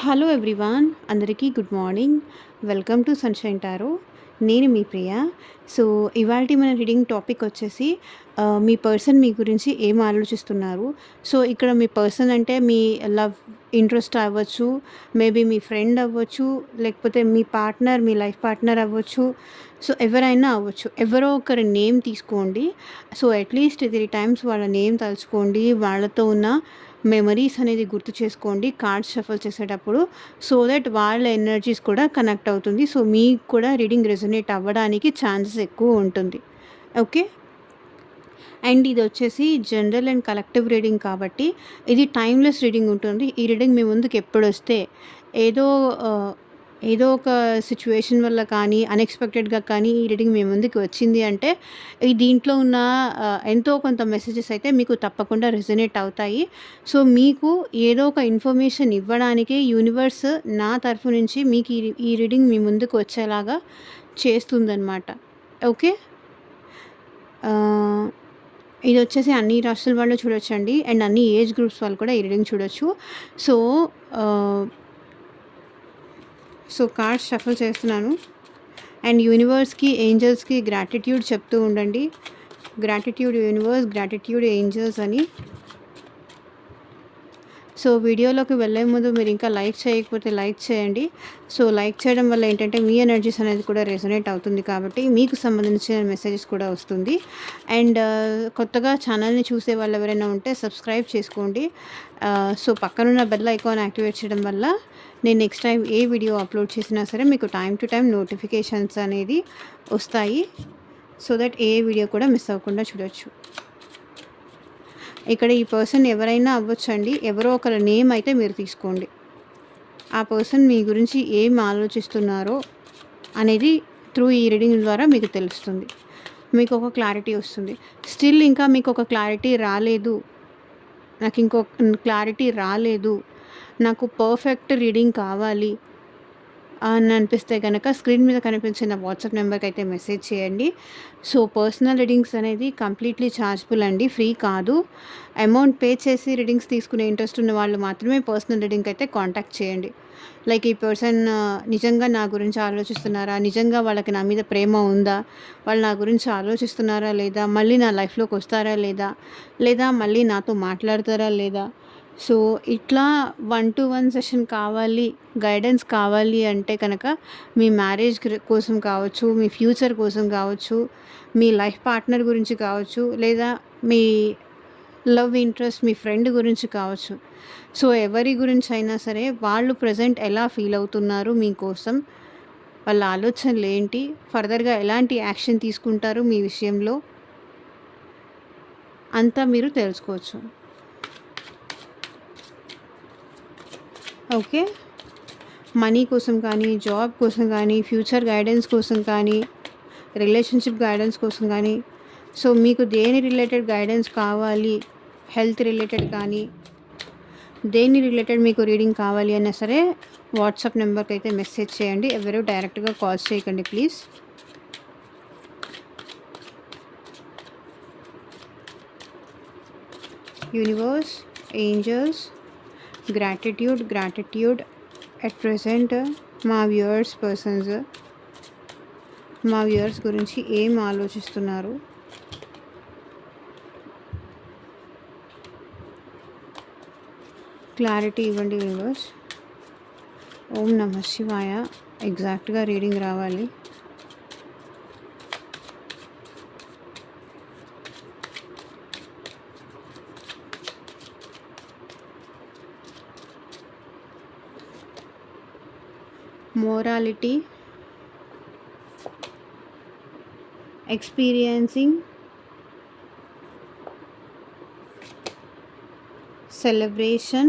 Hello everyone, అందరికీ good morning. Welcome to sunshine tarot. నేను మీ ప్రియ. So, ఇవాల్టి మన రీడింగ్ టాపిక్ వచ్చేసి మీ పర్సన్ మీ గురించి ఏం ఆలోచిస్తున్నారు. సో, ఇక్కడ మీ పర్సన్ అంటే మీ లవ్ ఇంట్రెస్ట్ అవ్వచ్చు, మేబీ మీ ఫ్రెండ్ అవ్వచ్చు, లేకపోతే మీ పార్ట్నర్, మీ లైఫ్ పార్ట్నర్ అవ్వచ్చు. సో, ఎవరైనా అవ్వచ్చు. ఎవరో ఒకరి నేమ్ తీసుకోండి. సో, అట్‌లీస్ట్ 3 టైమ్స్ వాళ్ళ నేమ్ తలుచుకోండి. వాళ్ళతో ఉన్న మెమరీస్ అనేది గుర్తు చేసుకోండి కార్డ్స్ షఫల్ చేసేటప్పుడు. సో దట్ వాళ్ళ ఎనర్జీస్ కూడా కనెక్ట్ అవుతుంది. సో మీకు కూడా రీడింగ్ రెజొనేట్ అవ్వడానికి ఛాన్సెస్ ఎక్కువ ఉంటుంది. ఓకే. అండ్ ఇది వచ్చేసి జనరల్ అండ్ కలెక్టివ్ రీడింగ్ కాబట్టి ఇది టైమ్లెస్ రీడింగ్ ఉంటుంది. ఈ రీడింగ్ మీ ముందుకు ఎప్పుడొస్తే ఏదో ఏదో ఒక సిచ్యువేషన్ వల్ల కానీ అన్ఎక్స్పెక్టెడ్గా కానీ ఈ రీడింగ్ మీ ముందుకు వచ్చింది అంటే ఈ దీంట్లో ఉన్న ఎంతో కొంత మెసేజెస్ అయితే మీకు తప్పకుండా రెజొనేట్ అవుతాయి. సో మీకు ఏదో ఒక ఇన్ఫర్మేషన్ ఇవ్వడానికి యూనివర్స్ నా తరఫు నుంచి మీకు ఈ రీడింగ్ మీ ముందుకు వచ్చేలాగా చేస్తుందన్నమాట. ఓకే. ఇది వచ్చేసి అన్ని రాష్ట్రాల వాళ్ళు చూడొచ్చండి. అండ్ అన్ని ఏజ్ గ్రూప్స్ వాళ్ళు కూడా ఈ రీడింగ్ చూడొచ్చు. సో కార్డ్స్ షఫల్ చేస్తున్నాను. అండ్ యూనివర్స్‌కి, ఏంజెల్స్‌కి గ్రాటిట్యూడ్ చెప్తూ ఉండండి. గ్రాటిట్యూడ్ యూనివర్స్, గ్రాటిట్యూడ్ ఏంజెల్స్ అని. సో వీడియోలోకి వెళ్ళే ముందు మీరు ఇంకా లైక్ చేయకపోతే లైక్ చేయండి. సో లైక్ చేయడం వల్ల ఏంటంటే మీ ఎనర్జీస్ అనేది కూడా రెజొనేట్ అవుతుంది కాబట్టి మీకు సంబంధించిన మెసేజెస్ కూడా వస్తుంది. అండ్ కొత్తగా ఛానల్ని చూసే వాళ్ళు ఎవరైనా ఉంటే సబ్స్క్రైబ్ చేసుకోండి. సో పక్కనున్న బెల్ ఐకాన్ యాక్టివేట్ చేయడం వల్ల నేను నెక్స్ట్ టైం ఏ వీడియో అప్లోడ్ చేసినా సరే మీకు టైం టు టైం నోటిఫికేషన్స్ అనేది వస్తాయి. సో దట్ ఏ వీడియో కూడా మిస్ అవ్వకుండా చూడొచ్చు. ఇక్కడ ఈ పర్సన్ ఎవరైనా అవ్వచ్చండి. ఎవరో ఒకరి నేమ్ అయితే మీరు తీసుకోండి. ఆ పర్సన్ మీ గురించి ఏం ఆలోచిస్తున్నారో అనేది త్రూ ఈ రీడింగ్ ద్వారా మీకు తెలుస్తుంది. మీకు ఒక క్లారిటీ వస్తుంది. స్టిల్ ఇంకా మీకు ఒక క్లారిటీ రాలేదు, నాకు ఇంకో క్లారిటీ రాలేదు, నాకు పర్ఫెక్ట్ రీడింగ్ కావాలి అని అనిపిస్తే కనుక స్క్రీన్ మీద కనిపించిన వాట్సాప్ నెంబర్కి అయితే మెసేజ్ చేయండి. సో పర్సనల్ రీడింగ్స్ అనేది కంప్లీట్లీ ఛార్జబుల్ అండి, ఫ్రీ కాదు. అమౌంట్ పే చేసి రీడింగ్స్ తీసుకునే ఇంట్రెస్ట్ ఉన్న వాళ్ళు మాత్రమే పర్సనల్ రీడింగ్కి అయితే కాంటాక్ట్ చేయండి. లైక్ ఈ పర్సన్ నిజంగా నా గురించి ఆలోచిస్తున్నారా, నిజంగా వాళ్ళకి నా మీద ప్రేమ ఉందా, వాళ్ళు నా గురించి ఆలోచిస్తున్నారా లేదా, మళ్ళీ నా లైఫ్లోకి వస్తారా లేదా, లేదా మళ్ళీ నాతో మాట్లాడతారా లేదా. సో ఇట్లా 1-to-1 సెషన్ కావాలి, గైడెన్స్ కావాలి అంటే కనుక మీ మ్యారేజ్ కోసం కావచ్చు, మీ ఫ్యూచర్ కోసం కావచ్చు, మీ లైఫ్ పార్ట్నర్ గురించి కావచ్చు, లేదా మీ లవ్ ఇంట్రెస్ట్ మీ ఫ్రెండ్ గురించి కావచ్చు. సో ఎవరి గురించి అయినా సరే వాళ్ళు ప్రజెంట్ ఎలా ఫీల్ అవుతున్నారు మీకోసం, వాళ్ళ ఆలోచనలు ఏంటి, ఫర్దర్గా ఎలాంటి యాక్షన్ తీసుకుంటారు మీ విషయంలో అంతా మీరు తెలుసుకోవచ్చు. ఓకే. మనీ కోసం కానీ, జాబ్ కోసం కానీ, ఫ్యూచర్ గైడెన్స్ కోసం కానీ, రిలేషన్షిప్ గైడెన్స్ కోసం కానీ, సో మీకు దేని రిలేటెడ్ గైడెన్స్ కావాలి, హెల్త్ రిలేటెడ్ కానీ, దేని రిలేటెడ్ మీకు రీడింగ్ కావాలి అన్నా సరే వాట్సాప్ నెంబర్కి అయితే మెసేజ్ చేయండి. ఎవరు డైరెక్ట్గా కాల్స్ చేయకండి please. Universe, angels, gratitude at present మా వ్యూవర్స్ గురించి ఏం ఆలోచిస్తున్నారు, క్లారిటీ ఇవ్వండి యూనివర్స్. ఓం నమః శివాయ. ఎగ్జాక్ట్గా రీడింగ్ రావాలి. morality, experiencing, celebration,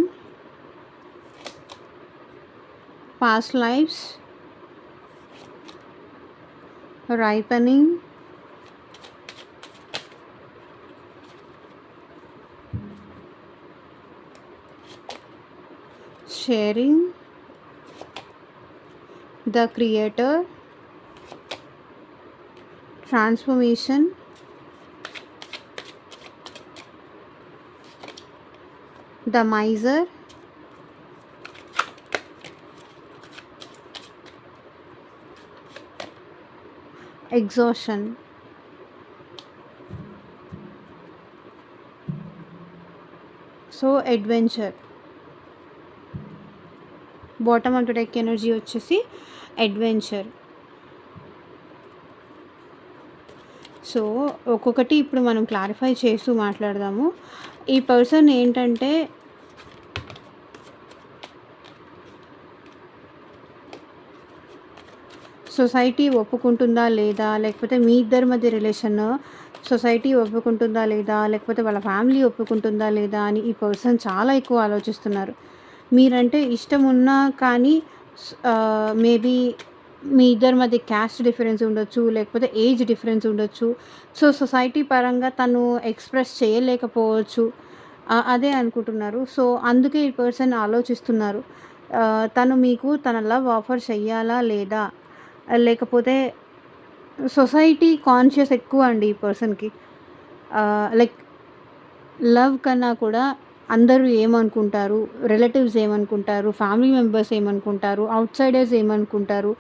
past lives, ripening, sharing, the creator, transformation, the miser, exhaustion. So adventure. Bottom of the deck energy వచ్చేసి అడ్వెంచర్. సో ఒక్కొక్కటి ఇప్పుడు మనం క్లారిఫై చేస్తూ మాట్లాడదాము. ఈ పర్సన్ ఏంటంటే సొసైటీ ఒప్పుకుంటుందా లేదా, లేకపోతే మీ ఇద్దరి మధ్య రిలేషన్ సొసైటీ ఒప్పుకుంటుందా లేదా, లేకపోతే వాళ్ళ ఫ్యామిలీ ఒప్పుకుంటుందా లేదా అని ఈ పర్సన్ చాలా ఎక్కువ ఆలోచిస్తున్నారు. మీరంటే ఇష్టం ఉన్నా కానీ మేబీ మీ ఇద్దరి మధ్య క్యాస్ట్ డిఫరెన్స్ ఉండొచ్చు, లేకపోతే ఏజ్ డిఫరెన్స్ ఉండొచ్చు. సో సొసైటీ పరంగా తను ఎక్స్ప్రెస్ చేయలేకపోవచ్చు. అదే అనుకుంటున్నారు. సో అందుకే ఈ పర్సన్ ఆలోచిస్తున్నారు. తను మీకు తన లవ్ ఆఫర్ చెయ్యాలా లేదా, లేకపోతే సొసైటీ కాన్షియస్ ఎక్కువ అండి ఈ పర్సన్కి. లైక్ లవ్ కన్నా కూడా అందరూ ఏమనుకుంటారు, రిలేటివ్స్ ఏమనుకుంటారు, ఫ్యామిలీ మెంబర్స్ ఏమనుకుంటారు, అవుట్సైడర్స్ ఏమనుకుంటారు,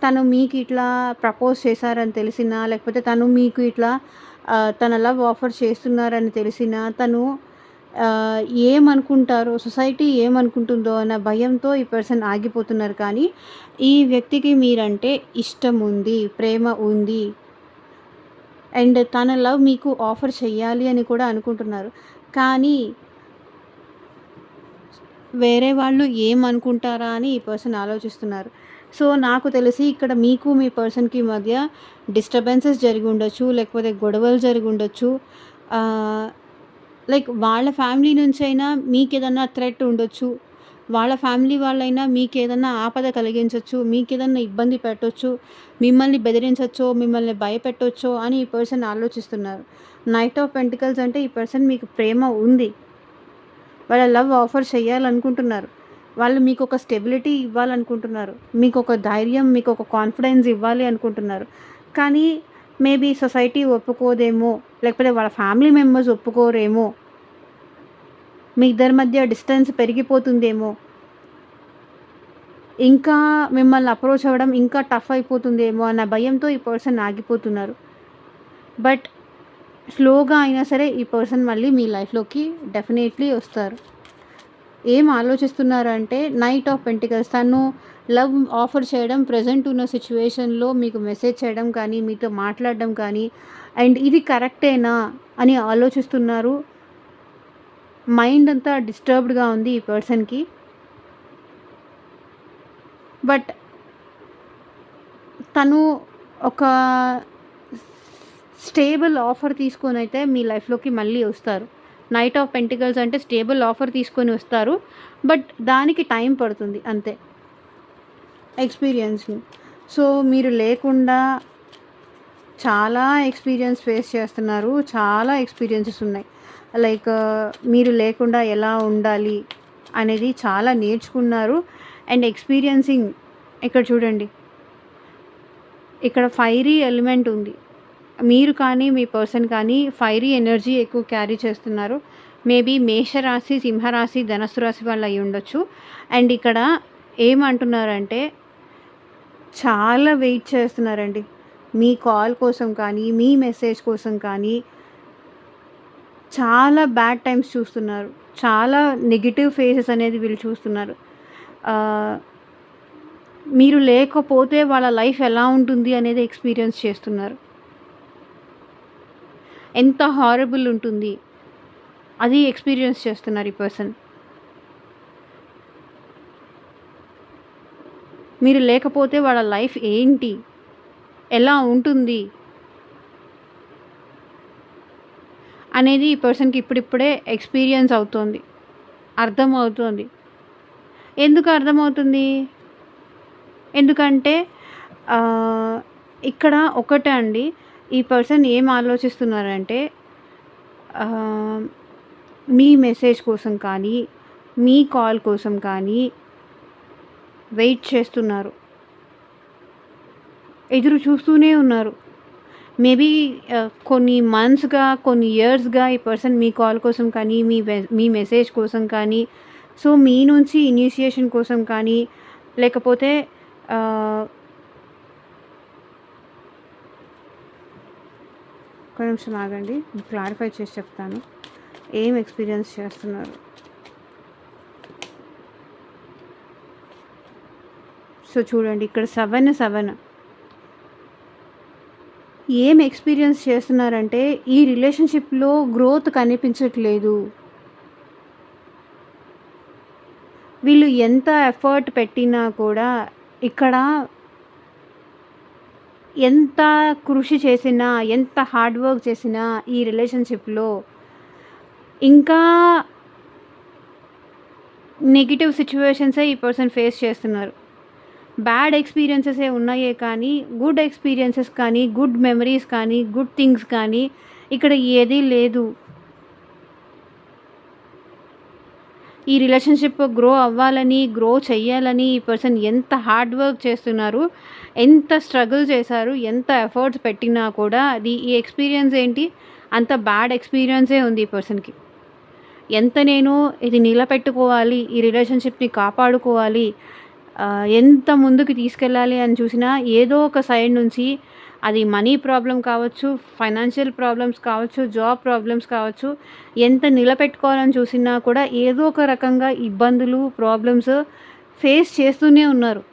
తను మీకు ఇట్లా ప్రపోజ్ చేశారని తెలిసినా, లేకపోతే తను మీకు ఇట్లా తన లవ్ ఆఫర్ చేస్తున్నారని తెలిసినా తను ఏమనుకుంటారో, సొసైటీ ఏమనుకుంటుందో అన్న భయంతో ఈ పర్సన్ ఆగిపోతున్నారు. కానీ ఈ వ్యక్తికి మీరంటే ఇష్టం ఉంది, ప్రేమ ఉంది, అండ్ తన లవ్ మీకు ఆఫర్ చెయ్యాలి అని కూడా అనుకుంటున్నారు. కానీ వేరే వాళ్ళు ఏమనుకుంటారా అని ఈ పర్సన్ ఆలోచిస్తున్నారు. సో నాకు తెలిసి ఇక్కడ మీకు మీ పర్సన్కి మధ్య డిస్టర్బెన్సెస్ జరిగి ఉండొచ్చు, లేకపోతే గొడవలు జరిగి ఉండొచ్చు. లైక్ వాళ్ళ ఫ్యామిలీ నుంచి అయినా మీకు ఏదన్నా థ్రెట్ ఉండొచ్చు, వాళ్ళ ఫ్యామిలీ వాళ్ళైనా మీకు ఏదన్నా ఆపద కలిగించవచ్చు, మీకు ఏదన్నా ఇబ్బంది పెట్టవచ్చు, మిమ్మల్ని బెదిరించవచ్చో, మిమ్మల్ని భయపెట్టవచ్చో అని ఈ పర్సన్ ఆలోచిస్తున్నారు. నైట్ ఆఫ్ పెంటికల్స్ అంటే ఈ పర్సన్ మీకు ప్రేమ ఉంది, వాళ్ళ లవ్ ఆఫర్ చేయాలనుకుంటున్నారు, వాళ్ళు మీకు ఒక స్టెబిలిటీ ఇవ్వాలనుకుంటున్నారు, మీకు ఒక ధైర్యం, మీకు ఒక కాన్ఫిడెన్స్ ఇవ్వాలి అనుకుంటున్నారు. కానీ మేబీ సొసైటీ ఒప్పుకోదేమో, లేకపోతే వాళ్ళ ఫ్యామిలీ మెంబర్స్ ఒప్పుకోరేమో, మీ ఇద్దరి మధ్య డిస్టెన్స్ పెరిగిపోతుందేమో, ఇంకా మిమ్మల్ని అప్రోచ్ అవ్వడం ఇంకా టఫ్ అయిపోతుందేమో అన్న భయంతో ఈ పర్సన్ ఆగిపోతున్నారు. బట్ స్లోగా అయినా సరే ఈ పర్సన్ మళ్ళీ మీ లైఫ్లోకి డెఫినెట్లీ వస్తారు. ఏం ఆలోచిస్తున్నారు అంటే నైట్ ఆఫ్ పెంటికల్స్, తను లవ్ ఆఫర్ చేయడం, ప్రజెంట్ ఉన్న సిచ్యువేషన్లో మీకు మెసేజ్ చేయడం కానీ, మీతో మాట్లాడడం కానీ, అండ్ ఇది కరెక్టేనా అని ఆలోచిస్తున్నారు. మైండ్ అంతా డిస్టర్బ్డ్గా ఉంది ఈ పర్సన్కి. బట్ తను ఒక స్టేబుల్ ఆఫర్ తీసుకొని అయితే మీ లైఫ్లోకి మళ్ళీ వస్తారు. నైట్ ఆఫ్ పెంటికల్స్ అంటే స్టేబుల్ ఆఫర్ తీసుకొని వస్తారు, బట్ దానికి టైం పడుతుంది అంతే, ఎక్స్పీరియన్స్ని. సో మీరు లేకుండా చాలా ఎక్స్పీరియన్స్ ఫేస్ చేస్తున్నారు, చాలా ఎక్స్పీరియన్సెస్ ఉన్నాయి. లైక్ మీరు లేకుండా ఎలా ఉండాలి అనేది చాలా నేర్చుకున్నారు. అండ్ ఎక్స్పీరియన్సింగ్, ఇక్కడ చూడండి, ఇక్కడ ఫైరీ ఎలిమెంట్ ఉంది. మీరు కానీ మీ పర్సన్ కానీ ఫైరీ ఎనర్జీ ఎక్కువ క్యారీ చేస్తున్నారు. మేబీ మేషరాశి, సింహరాశి, ధనస్సు రాశి వాళ్ళు అయి ఉండొచ్చు. అండ్ ఇక్కడ ఏమంటున్నారంటే చాలా వెయిట్ చేస్తున్నారండి మీ కాల్ కోసం కానీ, మీ మెసేజ్ కోసం కానీ. చాలా బ్యాడ్ టైమ్స్ చూస్తున్నారు, చాలా నెగిటివ్ ఫేసెస్ అనేది వీళ్ళు చూస్తున్నారు. మీరు లేకపోతే వాళ్ళ లైఫ్ ఎలా ఉంటుంది అనేది ఎక్స్పీరియన్స్ చేస్తున్నారు. ఎంత హారబుల్ ఉంటుంది అది ఎక్స్పీరియన్స్ చేస్తున్నారు ఈ పర్సన్. మీరు లేకపోతే వాళ్ళ లైఫ్ ఏంటి, ఎలా ఉంటుంది అనేది ఈ పర్సన్కి ఇప్పుడిప్పుడే ఎక్స్పీరియన్స్ అవుతుంది, అర్థమవుతుంది. ఎందుకు అర్థమవుతుంది? ఎందుకంటే ఇక్కడ ఒకటే అండి, ఈ పర్సన్ ఏం ఆలోచిస్తున్నారంటే మీ మెసేజ్ కోసం కానీ, మీ కాల్ కోసం కానీ వెయిట్ చేస్తున్నారు, ఎదురు చూస్తూనే ఉన్నారు. మేబీ కొన్ని మంత్స్గా, కొన్ని ఇయర్స్గా ఈ పర్సన్ మీ కాల్ కోసం కానీ, మీ మెసేజ్ కోసం కానీ, సో మీ నుంచి ఇనిషియేషన్ కోసం కానీ, లేకపోతే ఒక్క నిమిషం ఆగండి, క్లారిఫై చేసి చెప్తాను. ఏం ఎక్స్పీరియన్స్ చేస్తున్నారు? సో చూడండి, ఇక్కడ 7 ఏం ఎక్స్పీరియన్స్ చేస్తున్నారంటే ఈ రిలేషన్షిప్లో గ్రోత్ కనిపించట్లేదు. వీళ్ళు ఎంత ఎఫర్ట్ పెట్టినా కూడా ఇక్కడ ఎంత కృషి చేసినా, ఎంత హార్డ్ వర్క్ చేసినా ఈ రిలేషన్షిప్లో ఇంకా నెగిటివ్ సిచ్యువేషన్సే ఈ పర్సన్ ఫేస్ చేస్తున్నారు. బ్యాడ్ ఎక్స్పీరియన్సెసే ఉన్నాయే కానీ గుడ్ ఎక్స్పీరియన్సెస్ కానీ, గుడ్ మెమరీస్ కానీ, గుడ్ థింగ్స్ కానీ ఇక్కడ ఏదీ లేదు. ఈ రిలేషన్షిప్ గ్రో అవ్వాలని, గ్రో చెయ్యాలని ఈ పర్సన్ ఎంత హార్డ్ వర్క్ చేస్తున్నారు, ఎంత స్ట్రగుల్ చేశారు, ఎంత ఎఫర్ట్స్ పెట్టినా కూడా ఈ ఎక్స్పీరియన్స్ ఏంటి, అంత బ్యాడ్ ఎక్స్పీరియన్సే ఉంది ఈ పర్సన్కి. ఎంత నేను ఇది నిలబెట్టుకోవాలి, ఈ రిలేషన్షిప్ని కాపాడుకోవాలి, ఎంత ముందుకు తీసుకెళ్ళాలి అని చూసినా ఏదో ఒక సైడ్ నుంచి, అది మనీ ప్రాబ్లం కావచ్చు, ఫైనాన్షియల్ ప్రాబ్లమ్స్ కావచ్చు, జాబ్ ప్రాబ్లమ్స్ కావచ్చు, ఎంత నిలబెట్టుకోవాలని చూసినా కూడా ఏదో ఒక రకంగా ఇబ్బందులు, ప్రాబ్లమ్స్ ఫేస్ చేస్తూనే ఉన్నారు,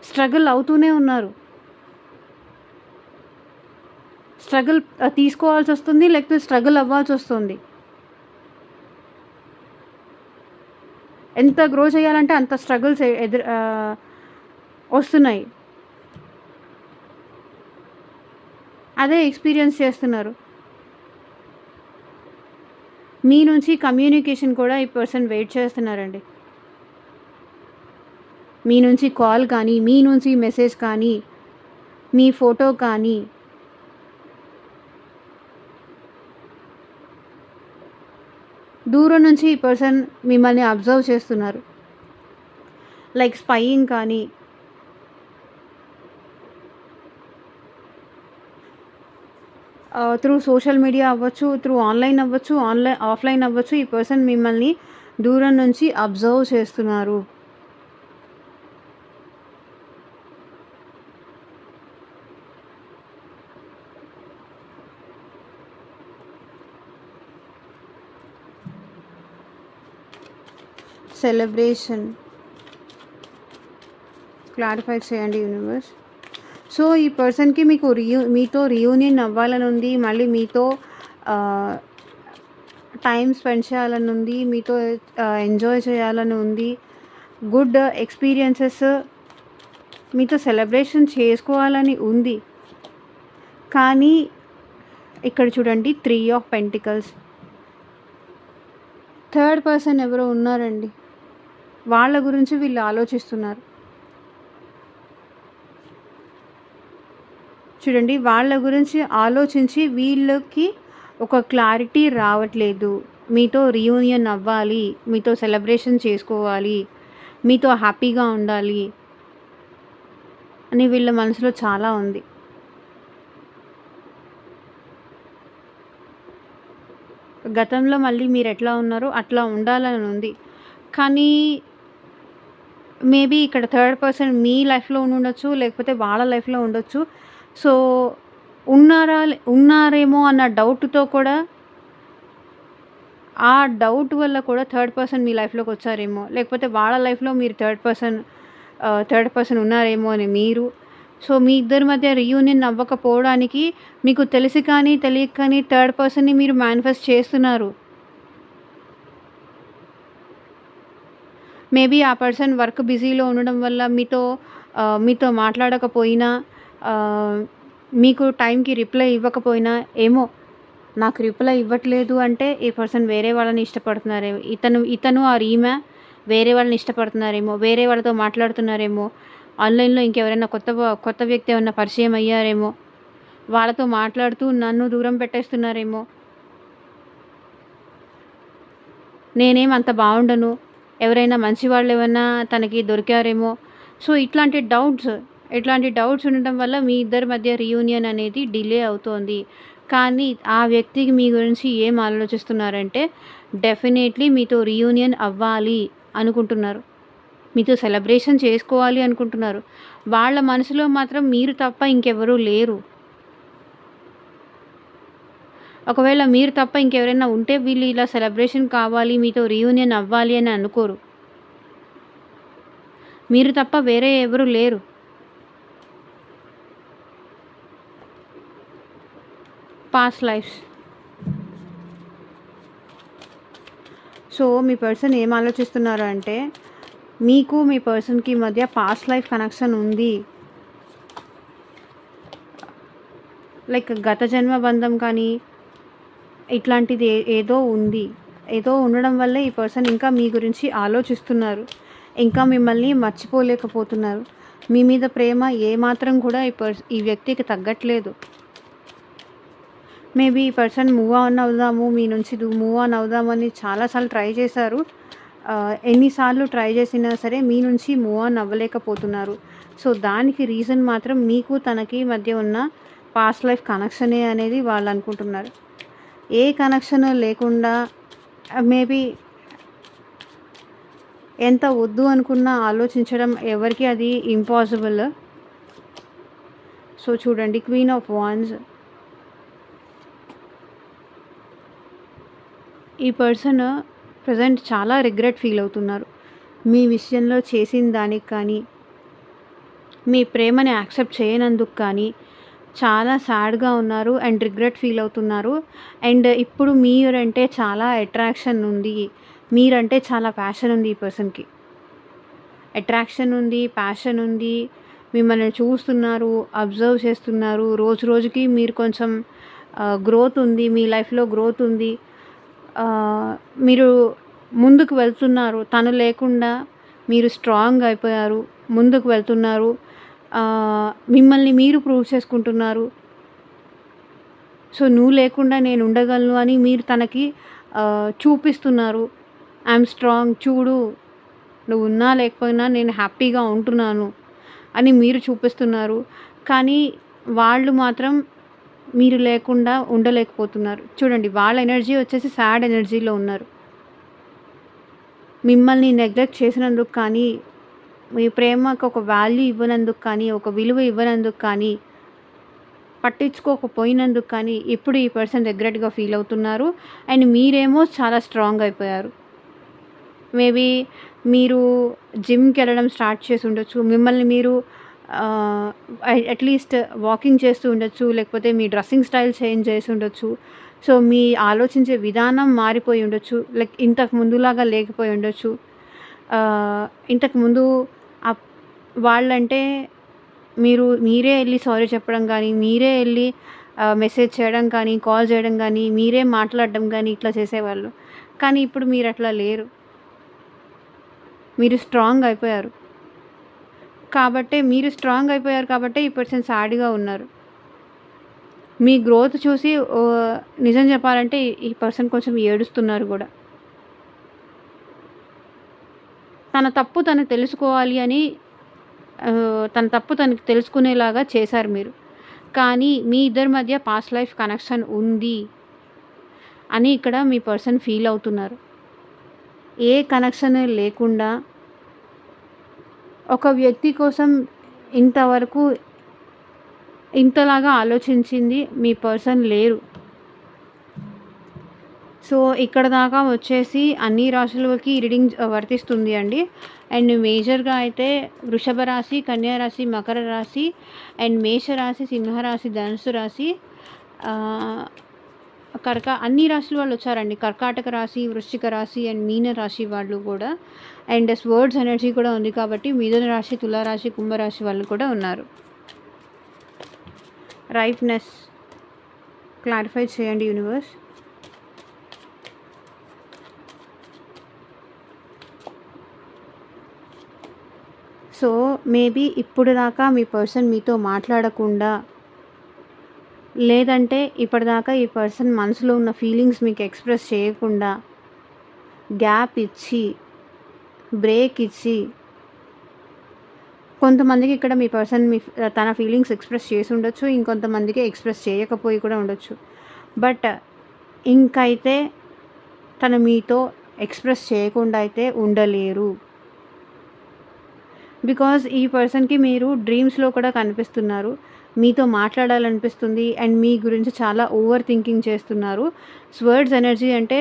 స్ట్రగుల్ అవుతూనే ఉన్నారు. స్ట్రగుల్ తీసుకోవాల్సి వస్తుంది, లేకపోతే స్ట్రగుల్ అవ్వాల్సి వస్తుంది. ఎంత గ్రో చేయాలంటే అంత స్ట్రగుల్స్ వస్తున్నాయి. అదే ఎక్స్పీరియన్స్ చేస్తున్నారు. మీ నుంచి కమ్యూనికేషన్ కూడా ఈ పర్సన్ వెయిట్ చేస్తున్నారండి. మీ నుంచి కాల్ కానీ, మీ నుంచి మెసేజ్ కానీ, మీ ఫోటో కానీ, దూరం నుంచి ఈ పర్సన్ మిమ్మల్ని అబ్జర్వ్ చేస్తున్నారు. లైక్ స్పైయింగ్ కానీ, త్రూ సోషల్ మీడియా అవ్వచ్చు, త్రూ ఆన్లైన్ అవ్వచ్చు, ఆఫ్లైన్ అవ్వచ్చు, ఈ పర్సన్ మిమ్మల్ని దూరం నుంచి అబ్జర్వ్ చేస్తున్నారు. సెలబ్రేషన్ క్లారిఫై చేయండి యూనివర్స్. సో ఈ పర్సన్కి మీతో రీయూనియన్ అవ్వాలని ఉంది, మళ్ళీ మీతో టైం స్పెండ్ చేయాలని ఉంది, మీతో ఎంజాయ్ చేయాలని ఉంది, గుడ్ ఎక్స్పీరియన్సెస్ మీతో సెలబ్రేషన్ చేసుకోవాలని ఉంది. కానీ ఇక్కడ చూడండి, 3 ఆఫ్ పెంటికల్స్, థర్డ్ పర్సన్ ఎవరో ఉన్నారండి, వాళ్ళ గురించి వీళ్ళు ఆలోచిస్తున్నారు. చూడండి, వాళ్ళ గురించి ఆలోచించి వీళ్ళకి ఒక క్లారిటీ రావట్లేదు. మీతో రీయూనియన్ అవ్వాలి, మీతో సెలబ్రేషన్ చేసుకోవాలి, మీతో హ్యాపీగా ఉండాలి అని వీళ్ళ మనసులో చాలా ఉంది. గతంలో మళ్ళీ మీరు ఎట్లా ఉన్నారో అట్లా ఉండాలని ఉంది. కానీ మేబీ ఇక్కడ థర్డ్ పర్సన్ మీ లైఫ్లో ఉండొచ్చు, లేకపోతే వాళ్ళ లైఫ్లో ఉండొచ్చు. సో ఉన్నారేమో అన్న డౌట్తో కూడా, ఆ డౌట్ వల్ల కూడా థర్డ్ పర్సన్ మీ లైఫ్లోకి వచ్చారేమో, లేకపోతే వాళ్ళ లైఫ్లో మీరు థర్డ్ పర్సన్ ఉన్నారేమో అని మీరు. సో మీ ఇద్దరి మధ్య రీయూనియన్ అవ్వకపోవడానికి మీకు తెలిసి కానీ తెలియక కానీ థర్డ్ పర్సన్ని మీరు మేనిఫెస్ట్ చేస్తున్నారు. మేబీ ఆ పర్సన్ వర్క్ బిజీలో ఉండడం వల్ల మీతో మాట్లాడకపోయినా, మీకు టైంకి రిప్లై ఇవ్వకపోయినా, ఏమో నాకు రిప్లై ఇవ్వట్లేదు అంటే ఈ పర్సన్ వేరే వాళ్ళని ఇష్టపడుతున్నారేమో, ఇతను ఆర్ ఈమె వేరే వాళ్ళని ఇష్టపడుతున్నారేమో, వేరే వాళ్ళతో మాట్లాడుతున్నారేమో, ఆన్లైన్లో ఇంకెవరైనా కొత్త వ్యక్తి ఏమైనా పరిచయం అయ్యారేమో, వాళ్ళతో మాట్లాడుతూ నన్ను దూరం పెట్టేస్తున్నారేమో, నేనేం అంత బాగుండను, ఎవరైనా మంచి వాళ్ళు ఏమైనా తనకి దొరికారేమో. సో ఇట్లాంటి డౌట్స్ ఉండటం వల్ల మీ ఇద్దరి మధ్య రీయూనియన్ అనేది డిలే అవుతోంది. కానీ ఆ వ్యక్తికి మీ గురించి ఏం ఆలోచిస్తున్నారంటే, డెఫినెట్లీ మీతో రీయూనియన్ అవ్వాలి అనుకుంటున్నారు, మీతో సెలబ్రేషన్ చేసుకోవాలి అనుకుంటున్నారు. వాళ్ళ మనసులో మాత్రం మీరు తప్ప ఇంకెవరూ లేరు. ఒకవేళ మీరు తప్ప ఇంకెవరైనా ఉంటే వీళ్ళు ఇలా సెలబ్రేషన్ కావాలి, మీతో రీయూనియన్ అవ్వాలి అని అనుకోరు. మీరు తప్ప వేరే ఎవరు లేరు. Past lives. సో మీ పర్సన్ ఏం ఆలోచిస్తున్నారు అంటే, మీకు మీ పర్సన్‌కి మధ్య పాస్ట్ లైఫ్ కనెక్షన్ ఉంది. లైక్ గత జన్మ బంధం కానీ ఇట్లాంటిది ఏదో ఉంది. ఏదో ఉండడం వల్లే ఈ పర్సన్ ఇంకా మీ గురించి ఆలోచిస్తున్నారు. ఇంకా మిమ్మల్ని మర్చిపోలేకపోతున్నారు. మీ మీద ప్రేమ ఏమాత్రం కూడా ఈ వ్యక్తికి తగ్గట్లేదు. మేబీ ఈ పర్సన్ మూవ్ ఆన్ అవుదాము, మీ నుంచి మూవ్ ఆన్ అవుదామని చాలాసార్లు ట్రై చేశారు. ఎన్నిసార్లు ట్రై చేసినా సరే మీ నుంచి మూవ్ ఆన్ అవ్వలేకపోతున్నారు. సో దానికి రీజన్ మాత్రం మీకు తనకి మధ్య ఉన్న పాస్ట్ లైఫ్ కనెక్షనే అనేది వాళ్ళు అనుకుంటున్నారు. ఏ కనెక్షన్ లేకుండా మేబీ ఎంత వద్దు అనుకున్నా ఆలోచించడం ఎవరికి అది ఇంపాసిబుల్. సో చూడండి, క్వీన్ ఆఫ్ వాండ్స్. ఈ పర్సన్ ప్రజెంట్ చాలా రిగ్రెట్ ఫీల్ అవుతున్నారు. మీ విషయంలో చేసిన దానికి కానీ, మీ ప్రేమని యాక్సెప్ట్ చేయనందుకు కానీ చాలా సాడ్గా ఉన్నారు అండ్ రిగ్రెట్ ఫీల్ అవుతున్నారు. అండ్ ఇప్పుడు మీరంటే చాలా అట్రాక్షన్ ఉంది, మీరంటే చాలా ప్యాషన్ ఉంది. ఈ పర్సన్కి అట్రాక్షన్ ఉంది, ప్యాషన్ ఉంది. మిమ్మల్ని చూస్తున్నారు, అబ్జర్వ్ చేస్తున్నారు. రోజు రోజుకి మీరు కొంచెం గ్రోత్ ఉంది, మీ లైఫ్లో గ్రోత్ ఉంది. మీరు ముందుకు వెళ్తున్నారు. తను లేకుండా మీరు స్ట్రాంగ్ అయిపోయారు, ముందుకు వెళ్తున్నారు. మిమ్మల్ని మీరు ప్రూవ్ చేసుకుంటున్నారు. సో నువ్వు లేకుండా నేను ఉండగలను అని మీరు తనకి చూపిస్తున్నారు. ఐఎమ్ స్ట్రాంగ్, చూడు నువ్వు ఉన్నా లేకపోయినా నేను హ్యాపీగా ఉంటున్నాను అని మీరు చూపిస్తున్నారు. కానీ వాళ్ళు మాత్రం మీరు లేకుండా ఉండలేకపోతున్నారు. చూడండి, వాళ్ళ ఎనర్జీ వచ్చేసి సాడ్ ఎనర్జీలో ఉన్నారు. మిమ్మల్ని నెగ్లెక్ట్ చేసినందుకు కానీ, మీ ప్రేమకు ఒక వాల్యూ ఇవ్వనందుకు కానీ, ఒక విలువ ఇవ్వనందుకు కానీ, పట్టించుకోకపోయినందుకు కానీ ఇప్పుడు ఈ పర్సన్ రిగ్రెట్గా ఫీల్ అవుతున్నారు. అండ్ మీరేమో చాలా స్ట్రాంగ్ అయిపోయారు. మేబీ మీరు జిమ్కి వెళ్ళడం స్టార్ట్ చేసి ఉండొచ్చు. మిమ్మల్ని మీరు అట్లీస్ట్ వాకింగ్ చేస్తూ ఉండొచ్చు, లేకపోతే మీ డ్రెస్సింగ్ స్టైల్ చేంజ్ చేసి ఉండొచ్చు. సో మీ ఆలోచించే విధానం మారిపోయి ఉండొచ్చు. లైక్ ఇంతకు ముందులాగా లేకపోయి ఉండొచ్చు. ఇంతకుముందు వాళ్ళంటే మీరే వెళ్ళి సారీ చెప్పడం కానీ, మీరే వెళ్ళి మెసేజ్ చేయడం కానీ, కాల్ చేయడం కానీ, మీరే మాట్లాడడం కానీ ఇట్లా చేసేవాళ్ళు. కానీ ఇప్పుడు మీరు అట్లా లేరు. మీరు స్ట్రాంగ్ అయిపోయారు. మీరు స్ట్రాంగ్ అయిపోయారు కాబట్టే ఈ పర్సన్ సాడ్గా ఉన్నారు. మీ గ్రోత్ చూసి నిజం చెప్పాలంటే ఈ పర్సన్ కొంచెం ఏడుస్తున్నారు కూడా. తన తప్పు తను తెలుసుకోవాలి అని తన తప్పు తనకు తెలుసుకునేలాగా చేశారు మీరు. కానీ మీ ఇద్దరి మధ్య పాస్ట్ లైఫ్ కనెక్షన్ ఉంది అని ఇక్కడ మీ పర్సన్ ఫీల్ అవుతున్నారు. ఏ కనెక్షన్ లేకుండా ఒక వ్యక్తి కోసం ఇంతవరకు ఇంతలాగా ఆలోచించింది మీ పర్సన్ లేరు. సో ఇక్కడ దాకా వచ్చేసి అన్ని రాశులకి రీడింగ్ వర్తిస్తుంది అండి. అండ్ మేజర్గా అయితే వృషభ రాశి, కన్యా రాశి, మకర రాశి అండ్ మేషరాశి, సింహరాశి, ధనుసు రాశి, అన్ని రాశుల వాళ్ళు వచ్చారండి. కర్కాటక రాశి, వృశ్చిక రాశి అండ్ మీన రాశి వాళ్ళు కూడా. అండ్ స్వర్డ్స్ ఎనర్జీ కూడా ఉంది కాబట్టి మిథున రాశి, తులారాశి, కుంభరాశి వాళ్ళు కూడా ఉన్నారు. రైట్నెస్ క్లారిఫై చేయండి యూనివర్స్. సో మేబీ ఇప్పుడు దాకా మీ పర్సన్ మీతో మాట్లాడకుండా, లేదంటే ఇప్పటిదాకా ఈ పర్సన్ మనసులో ఉన్న ఫీలింగ్స్ మీకు ఎక్స్ప్రెస్ చేయకుండా గ్యాప్ ఇచ్చి, బ్రేక్ ఇచ్చి, కొంతమందికి ఇక్కడ మీ పర్సన్ తన ఫీలింగ్స్ ఎక్స్ప్రెస్ చేసి ఉండొచ్చు, ఇంకొంతమందికి ఎక్స్ప్రెస్ చేయకపోయి కూడా ఉండొచ్చు. బట్ ఇంకైతే తను మీతో ఎక్స్ప్రెస్ చేయకుండా అయితే ఉండలేరు. బికాజ్ ఈ పర్సన్కి మీరు డ్రీమ్స్లో కూడా కనిపిస్తున్నారు. మీతో మాట్లాడాలనిపిస్తుంది అండ్ మీ గురించి చాలా ఓవర్ థింకింగ్ చేస్తున్నారు. స్వర్డ్స్ ఎనర్జీ అంటే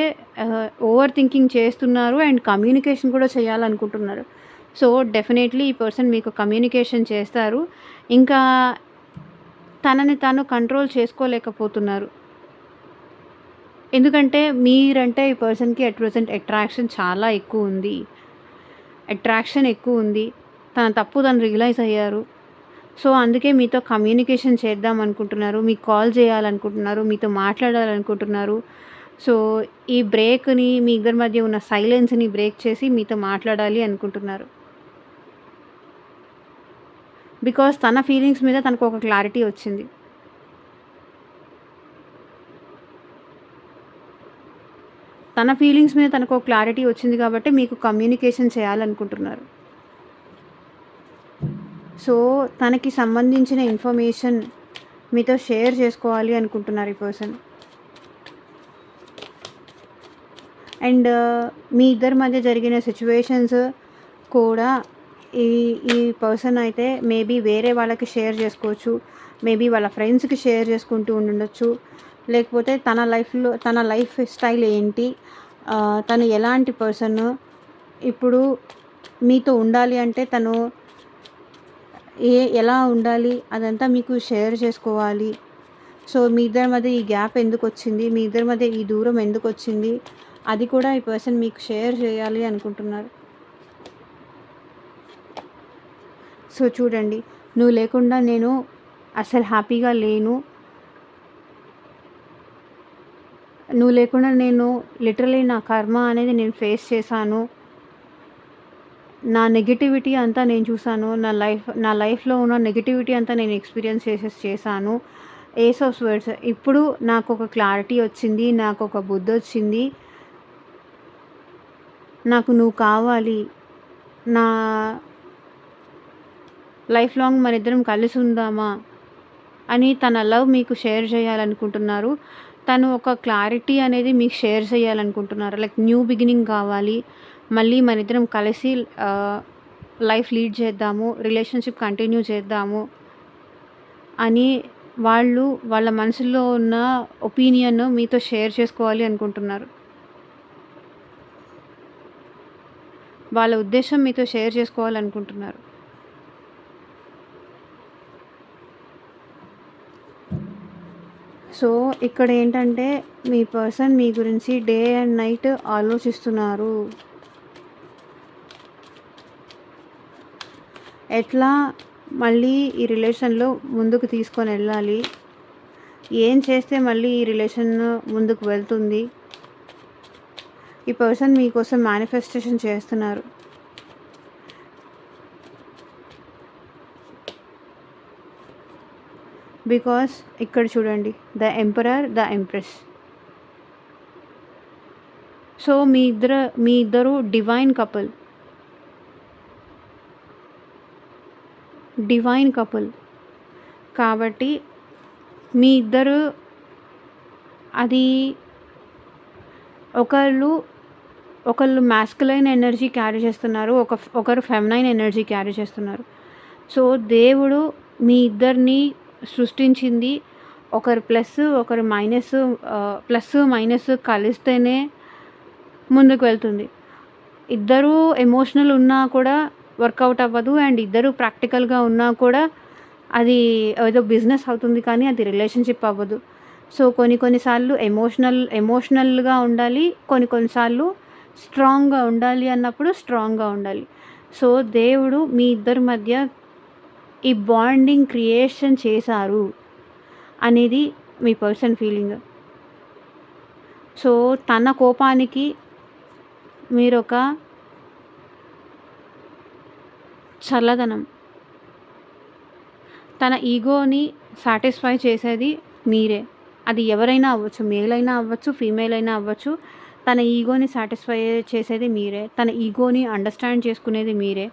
ఓవర్ థింకింగ్ చేస్తున్నారు అండ్ కమ్యూనికేషన్ కూడా చేయాలనుకుంటున్నారు. సో, డెఫినెట్‌లీ ఈ పర్సన్ మీకు కమ్యూనికేషన్ చేస్తారు. ఇంకా తనని తాను కంట్రోల్ చేసుకోలేకపోతున్నారు. ఎందుకంటే మీరంటే ఈ పర్సన్‌కి అట్ ప్రెజెంట్ అట్రాక్షన్ చాలా ఎక్కువుంది. అట్రాక్షన్ ఎక్కువుంది. తన తప్పు తను రియలైజ్ అయ్యారు. సో, అందుకే మీతో కమ్యూనికేషన్ చేద్దాం అనుకుంటున్నారు. మీకు కాల్ చేయాలనుకుంటున్నారు. మీతో మాట్లాడాలనుకుంటున్నారు. సో, ఈ బ్రేక్‌ని మీ ఇద్దరి మధ్య ఉన్న సైలెన్స్‌ని బ్రేక్ చేసి మీతో మాట్లాడాలి అనుకుంటున్నారు. బికాజ్ తన ఫీలింగ్స్ మీద తనకొక క్లారిటీ వచ్చింది. తన ఫీలింగ్స్ మీద తనకొక క్లారిటీ వచ్చింది కాబట్టి మీకు కమ్యూనికేషన్ చేయాలనుకుంటున్నారు. సో, తనకి సంబంధించిన ఇన్ఫర్మేషన్ మీతో షేర్ చేసుకోవాలి అనుకుంటున్నారు ఈ పర్సన్. అండ్ మీ ఇద్దరి మధ్య జరిగిన సిట్యుయేషన్స్ కూడా ఈ ఈ పర్సన్ అయితే మేబీ వేరే వాళ్ళకి షేర్ చేసుకోవచ్చు. మేబీ వాళ్ళ ఫ్రెండ్స్‌కి షేర్ చేసుకుంటూ ఉండుండొచ్చు. లేకపోతే తన లైఫ్ స్టైల్ ఏంటి? తను ఎలాంటి పర్సన్? ఇప్పుడు మీతో ఉండాలి అంటే తను ఎలా ఉండాలి? అదంతా మీకు షేర్ చేసుకోవాలి. సో, మీ ఇద్దరి మధ్య ఈ గ్యాప్ ఎందుకొచ్చింది? మీ ఇద్దరి మధ్య ఈ దూరం ఎందుకొచ్చింది? అది కూడా ఈ పర్సన్ మీకు షేర్ చేయాలి అనుకుంటున్నారు. సో, చూడండి, నువ్వు లేకుండా నేను అసలు హ్యాపీగా లేను. నువ్వు లేకుండా నేను లిటరల్లీ నా కర్మ అనేది నేను ఫేస్ చేశాను. నా నెగటివిటీ అంతా నేను చూసాను. నా లైఫ్‌లో ఉన్న నెగటివిటీ అంతా నేను ఎక్స్‌పీరియన్స్ చేశాను. Ace of swords. ఇప్పుడు నాకొక క్లారిటీ వచ్చింది. నాకొక బుద్ధొచ్చింది. నాకు నువ్వు కావాలి. నా లైఫ్ లాంగ్ మనిద్దరం కలిసి ఉందామా అని తన లవ్ మీకు షేర్ చేయాలనుకుంటున్నారు. తను ఒక క్లారిటీ అనేది మీకు షేర్ చేయాలనుకుంటున్నారు. లైక్ న్యూ బిగినింగ్ కావాలి. మళ్ళీ మనిద్దరం కలిసి లైఫ్ లీడ్ చేద్దాము. రిలేషన్‌షిప్ కంటిన్యూ చేద్దాము అని వాళ్ళ మనసులో ఉన్న ఒపీనియన్ మీతో షేర్ చేసుకోవాలి అనుకుంటున్నారు. వాళ్ళ ఉద్దేశం మీతో షేర్ చేసుకోవాలనుకుంటున్నారు. సో, ఇక్కడ ఏంటంటే మీ పర్సన్ మీ గురించి డే అండ్ నైట్ ఆలోచిస్తున్నారు. ఎట్లా మళ్ళీ ఈ రిలేషన్‌లో ముందుకు తీసుకొని వెళ్ళాలి? ఏం చేస్తే మళ్ళీ ఈ రిలేషన్ ముందుకు వెళ్తుంది? ఈ పర్సన్ మీకోసం మేనిఫెస్టేషన్ చేస్తున్నారు. బికాస్ ఇక్కడ చూడండి, the emperor, the empress. So, మీ ఇద్దరు డివైన్ కపుల్. కాబట్టి మీ ఇద్దరు అది ఒకళ్ళు మాస్కులైన్ ఎనర్జీ క్యారీ చేస్తున్నారు. ఒకరు ఫెమినైన్ ఎనర్జీ క్యారీ చేస్తున్నారు. సో, దేవుడు మీ ఇద్దరిని సృష్టించింది ఒకరు ప్లస్, ఒకరు మైనస్. ప్లస్, మైనస్ కలిస్తేనే ముందుకు వెళ్తుంది. ఇద్దరూ ఎమోషనల్ ఉన్నా కూడా వర్కౌట్ అవ్వదు. అండ్ ఇద్దరు ప్రాక్టికల్గా ఉన్నా కూడా అది ఏదో బిజినెస్ అవుతుంది కానీ అది రిలేషన్షిప్ అవ్వదు. సో, కొన్నిసార్లు ఎమోషనల్గా ఉండాలి. కొన్నిసార్లు స్ట్రాంగ్గా ఉండాలి అన్నప్పుడు స్ట్రాంగ్గా ఉండాలి. సో, దేవుడు మీ ఇద్దరి మధ్య ఈ బాండింగ్ క్రియేషన్ చేశారు అనేది మీ పర్సన్ ఫీలింగ్. సో, తన కోపానికి మీరొక చల్లదనం. తన ఈగోని సాటిస్ఫై చేసేది మీరే. అది ఎవరైనా అవ్వచ్చు. మేల్ అయినా అవ్వచ్చు, ఫీమేల్ అయినా అవ్వచ్చు. తన ఈగోని సాటిస్ఫై చేసేది మీరే. తన ఈగోని అండర్స్టాండ్ చేసుకునేది మీరే.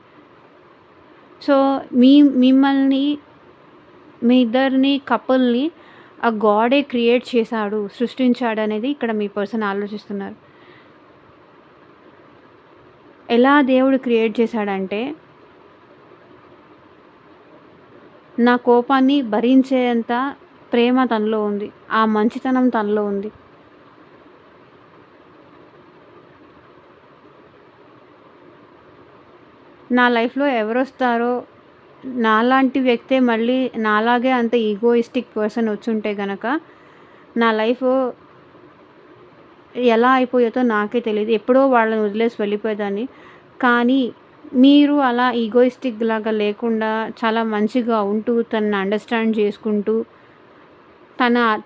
సో, మిమ్మల్ని మీ ఇద్దరిని కపుల్ని ఆ గాడే క్రియేట్ చేశాడు, సృష్టించాడు అనేది ఇక్కడ మీ పర్సన్ ఆలోచిస్తున్నారు. ఎలా దేవుడు క్రియేట్ చేశాడంటే నా కోపాన్ని భరించేంత ప్రేమ తనలో ఉంది. ఆ మంచితనం తనలో ఉంది. నా లైఫ్‌లో ఎవరొస్తారో నాలాంటి వ్యక్తే మళ్ళీ నాలాగే అంత ఈగోయిస్టిక్ పర్సన్ వచ్చుంటే గనక నా లైఫు ఎలా అయిపోయేదో నాకే తెలీదు. ఎప్పుడో వాళ్ళని వదిలేసి వెళ్ళిపోయేదాన్ని. కానీ మీరు అలా ఈగోయిస్టిక్ లాగా లేకుండా చాలా మంచిగా ఉంటూ, తనని అండర్‌స్టాండ్ చేసుకుంటూ,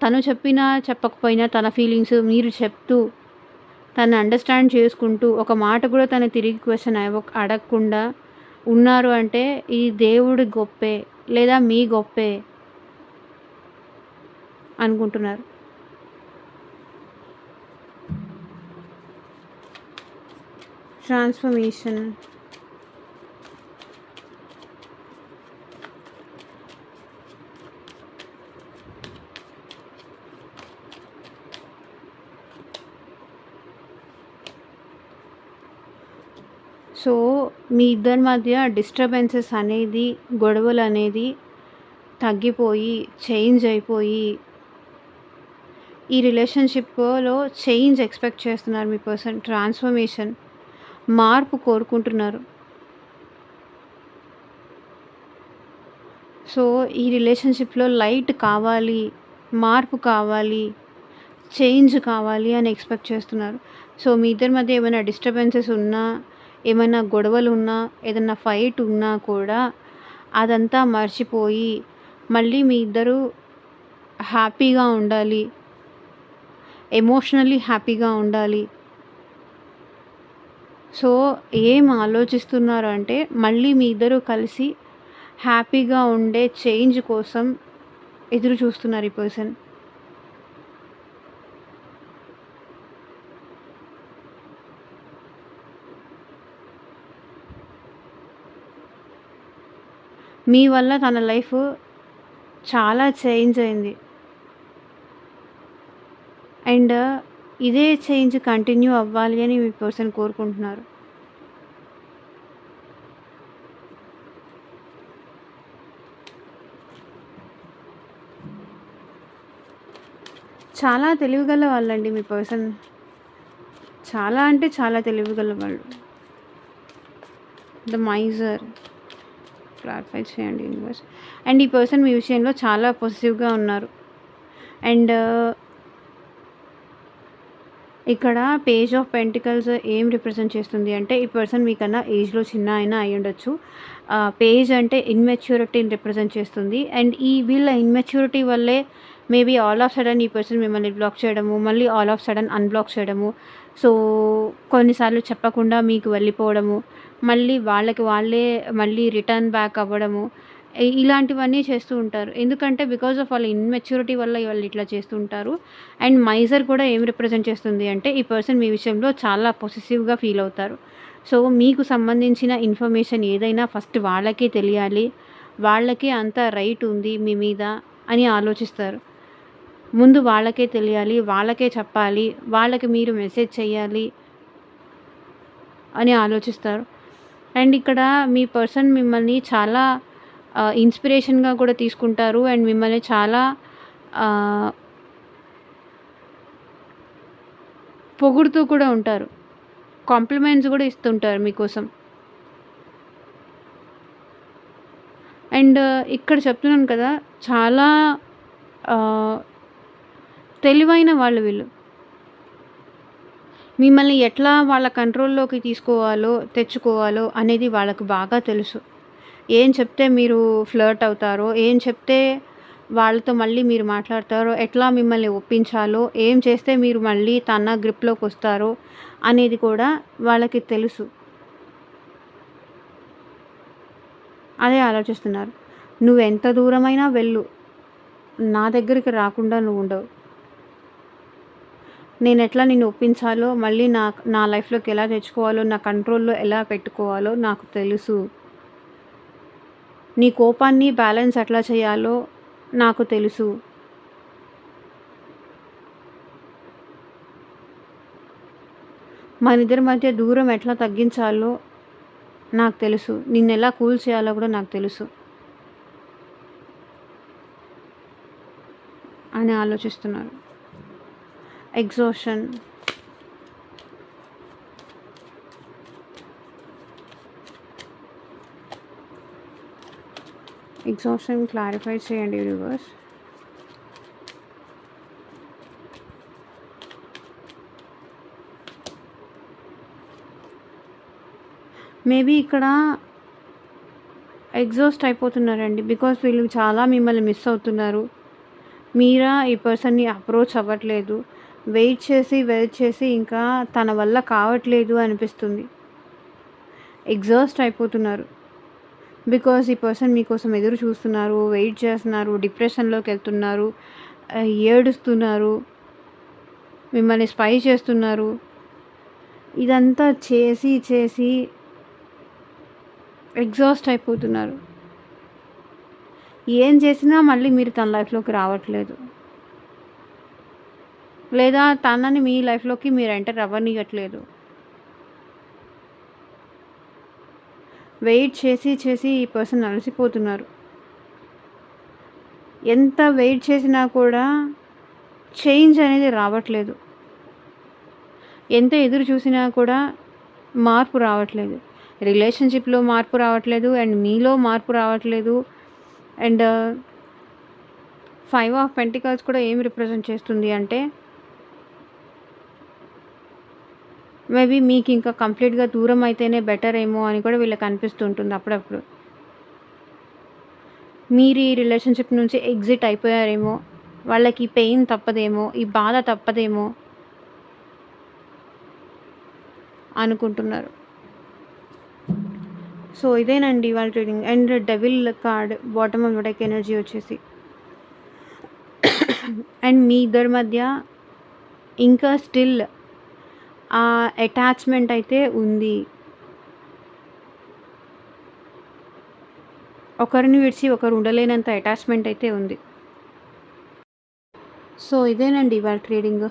తను చెప్పినా, చెప్పకపోయినా తన ఫీలింగ్స్ మీరు చెప్తూ, తనని అండర్‌స్టాండ్ చేసుకుంటూ, ఒక మాట కూడా తను తిరిగి క్వెషన్ అడగకుండా ఉన్నారు అంటే ఇది దేవుడి గొప్పే లేదా మీ గొప్పే అనుకుంటున్నారు. ట్రాన్స్‌ఫర్మేషన్. సో, మీ ఇద్దరి మధ్య డిస్టర్బెన్సెస్ అనేది, గొడవలనేది తగ్గిపోయి, చేంజ్ అయిపోయి, ఈ రిలేషన్‌షిప్‌లో చేంజ్ ఎక్స్‌పెక్ట్ చేస్తున్నారు మీ పర్సన్. ట్రాన్స్‌ఫర్మేషన్, మార్పు కోరుకుంటున్నారు. సో, ఈ రిలేషన్‌షిప్‌లో లైట్ కావాలి, మార్పు కావాలి, చేంజ్ కావాలి అని ఎక్స్‌పెక్ట్ చేస్తున్నారు. సో, మీ ఇద్దరి మధ్య ఏమైనా డిస్టర్బెన్సెస్ ఉన్నా, ఏమైనా గొడవలున్నా, ఏదన్నా ఫైట్ ఉన్నా కూడా అదంతా మర్చిపోయి, మళ్ళీ మీ ఇద్దరు హ్యాపీగా ఉండాలి. ఎమోషనల్లీ హ్యాపీగా ఉండాలి. సో, ఏం ఆలోచిస్తున్నారు అంటే మళ్ళీ మీ ఇద్దరు కలిసి హ్యాపీగా ఉండే చేంజ్ కోసం ఎదురు చూస్తున్నారు ఈ పర్సన్. మీ వల్ల తన లైఫ్ చాలా చేంజ్ అయింది. అండ్ ఇదే చేంజ్ కంటిన్యూ అవ్వాలి అని మీ పర్సన్ కోరుకుంటున్నారు. చాలా తెలివిగల వాళ్ళండి మీ పర్సన్. చాలా అంటే చాలా తెలివిగల వాళ్ళు. The miser. క్లారిఫై చేయండి యూనివర్స్. అండ్ ఈ పర్సన్ మీ విషయంలో చాలా పొసెసివ్‌గా ఉన్నారు. అండ్ ఇక్కడ పేజ్ ఆఫ్ పెంటికల్స్ ఏం రిప్రజెంట్ చేస్తుంది అంటే, ఈ పర్సన్ మీకన్నా ఏజ్‌లో చిన్న అయినా అయ్యుండొచ్చు. పేజ్ అంటే ఇమ్మెచ్యూరిటీని రిప్రజెంట్ చేస్తుంది. అండ్ వీళ్ళ ఇమ్మెచ్యూరిటీ వల్లే మేబీ ఆల్ ఆఫ్ సడన్ ఈ పర్సన్ మిమ్మల్ని బ్లాక్ చేయడము, మళ్ళీ ఆల్ ఆఫ్ సడన్ అన్‌బ్లాక్ చేయడము. సో, కొన్నిసార్లు చెప్పకుండా మీకు వెళ్ళిపోవడము, మళ్ళీ వాళ్ళకి వాళ్ళే మళ్ళీ రిటర్న్ బ్యాక్ అవ్వడము. ఇలాంటివన్నీ చేస్తూ ఉంటారు. ఎందుకంటే బికాజ్ ఆఫ్ వాళ్ళ ఇమ్మెచ్యూరిటీ వల్ల వాళ్ళు ఇట్లా చేస్తూ ఉంటారు. అండ్ మైజర్ కూడా ఏం రిప్రజెంట్ చేస్తుంది అంటే, ఈ పర్సన్ మీ విషయంలో చాలా పొసెసివ్‌గా ఫీల్ అవుతారు. సో, మీకు సంబంధించిన ఇన్ఫర్మేషన్ ఏదైనా ఫస్ట్ వాళ్ళకే తెలియాలి. వాళ్ళకే అంత రైట్ ఉంది మీ మీద అని ఆలోచిస్తారు. ముందు వాళ్ళకే తెలియాలి, వాళ్ళకే చెప్పాలి, వాళ్ళకి మీరు మెసేజ్ చేయాలి అని ఆలోచిస్తారు. అండ్ ఇక్కడ మీ పర్సన్ మిమ్మల్ని చాలా ఇన్స్పిరేషన్‌గా కూడా తీసుకుంటారు. అండ్ మిమ్మల్ని చాలా ఆహ్, పొగుడుతూ కూడా ఉంటారు. కాంప్లిమెంట్స్ కూడా ఇస్తుంటారు మీకోసం. అండ్ ఇక్కడ చెప్తున్నాను కదా! చాలా ఆహ్, తెలివైన వాళ్ళు వీళ్ళు. మిమ్మల్ని ఎట్లా వాళ్ళ కంట్రోల్‌లోకి తెచ్చుకోవాలో అనేది వాళ్ళకి బాగా తెలుసు. ఏం చెప్తే మీరు ఫ్లర్ట్ అవుతారో, ఏం చెప్తే వాళ్ళతో మళ్ళీ మీరు మాట్లాడతారో, ఎట్లా మిమ్మల్ని ఒప్పించాలో, ఏం చేస్తే మీరు మళ్ళీ తన గ్రిప్‌లోకొస్తారో అనేది కూడా వాళ్ళకి తెలుసు. అదే ఆలోచిస్తున్నారు. నువ్వెంత దూరమైనా వెళ్ళు. నా దగ్గరికి రాకుండా నువ్వుండవు. నేనెట్లా నిన్ను ఒప్పించాలో, మళ్ళీ నా లైఫ్‌లోకి ఎలా తెచ్చుకోవాలో, నా కంట్రోల్‌లో ఎలా పెట్టుకోవాలో నాకు తెలుసు. నీ కోపాన్ని బ్యాలెన్స్ ఎట్లా చేయాలో నాకు తెలుసు. మనిద్దరి మధ్య దూరం ఎట్లా తగ్గించాలో నాకు తెలుసు. నిన్నెలా కూల్ చేయాలో కూడా నాకు తెలుసు. అని ఆలోచిస్తున్నారు. ఎగ్జాషన్, క్లారిఫై చేయండి యూనివర్స్. మేబీ ఇక్కడ ఎగ్జాస్ట్ అయిపోతున్నారండి. బికాస్ వీళ్ళు చాలా మిమ్మల్ని మిస్ అవుతున్నారు. మీరా ఈ పర్సన్ని అప్రోచ్ అవ్వట్లేదు. వెయిట్ చేసి ఇంకా తన వల్ల కావట్లేదు అనిపిస్తుంది. ఎగ్జాస్ట్ అయిపోతున్నారు. బికాస్ ఈ పర్సన్ మీకోసం ఎదురు చూస్తున్నారు, వెయిట్ చేస్తున్నారు, డిప్రెషన్లోకి వెళ్తున్నారు, ఏడుస్తున్నారు, మిమ్మల్ని స్పై చేస్తున్నారు. ఇదంతా చేసి ఎగ్జాస్ట్ అయిపోతున్నారు. ఏం చేసినా మళ్ళీ మీరు తన లైఫ్లోకి రావట్లేదు, లేదా తనని మీ లైఫ్లోకి మీరు ఎంటర్ అవ్వనియట్లేదు. వెయిట్ చేసి ఈ పర్సన్ అలసిపోతున్నారు. ఎంత వెయిట్ చేసినా కూడా చేంజ్ అనేది రావట్లేదు. ఎంత ఎదురు చూసినా కూడా మార్పు రావట్లేదు. రిలేషన్షిప్లో మార్పు రావట్లేదు, అండ్ మీలో మార్పు రావట్లేదు. అండ్ 5 ఆఫ్ పెంటికల్స్ కూడా ఏం రిప్రజెంట్ చేస్తుంది అంటే, మేబీ మీకు ఇంకా కంప్లీట్గా దూరం అయితేనే బెటర్ ఏమో అని కూడా వీళ్ళకి అనిపిస్తుంటుంది అప్పుడప్పుడు. మీరు ఈ రిలేషన్షిప్ నుంచి ఎగ్జిట్ అయిపోయారేమో, వాళ్ళకి పెయిన్ తప్పదేమో, ఈ బాధ తప్పదేమో అనుకుంటున్నారు. సో ఇదేనండి వాళ్ళ ట్రీడింగ్. And devil card bottom of deck energy వచ్చేసి, అండ్ మీ ఇద్దరి మధ్య ఇంకా స్టిల్ ఆ అటాచ్మెంట్ అయితే ఉంది. ఒకరిని విడిచి ఒకరు ఉండలేనంత అటాచ్మెంట్ అయితే ఉంది. సో ఇదేనండి వాళ్ళ ట్రీడింగ్.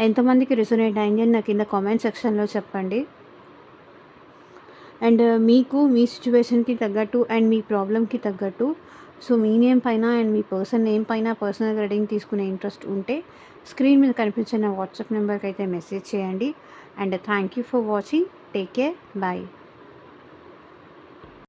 ఎంతమందికి రిజొనేట్ అయింది అని నాకు కింద కామెంట్ సెక్షన్లో చెప్పండి. అండ్ మీకు మీ సిచ్యువేషన్కి తగ్గట్టు అండ్ మీ ప్రాబ్లమ్కి తగ్గట్టు, సో మీ నేమ్ పైన అండ్ మీ పర్సన్ నేమ్ పైన పర్సనల్ రీడింగ్ తీసుకునే ఇంట్రెస్ట్ ఉంటే స్క్రీన్ మీద కనిపించిన వాట్సాప్ నెంబర్కి అయితే మెసేజ్ చేయండి. And thank you for watching. Take care. Bye.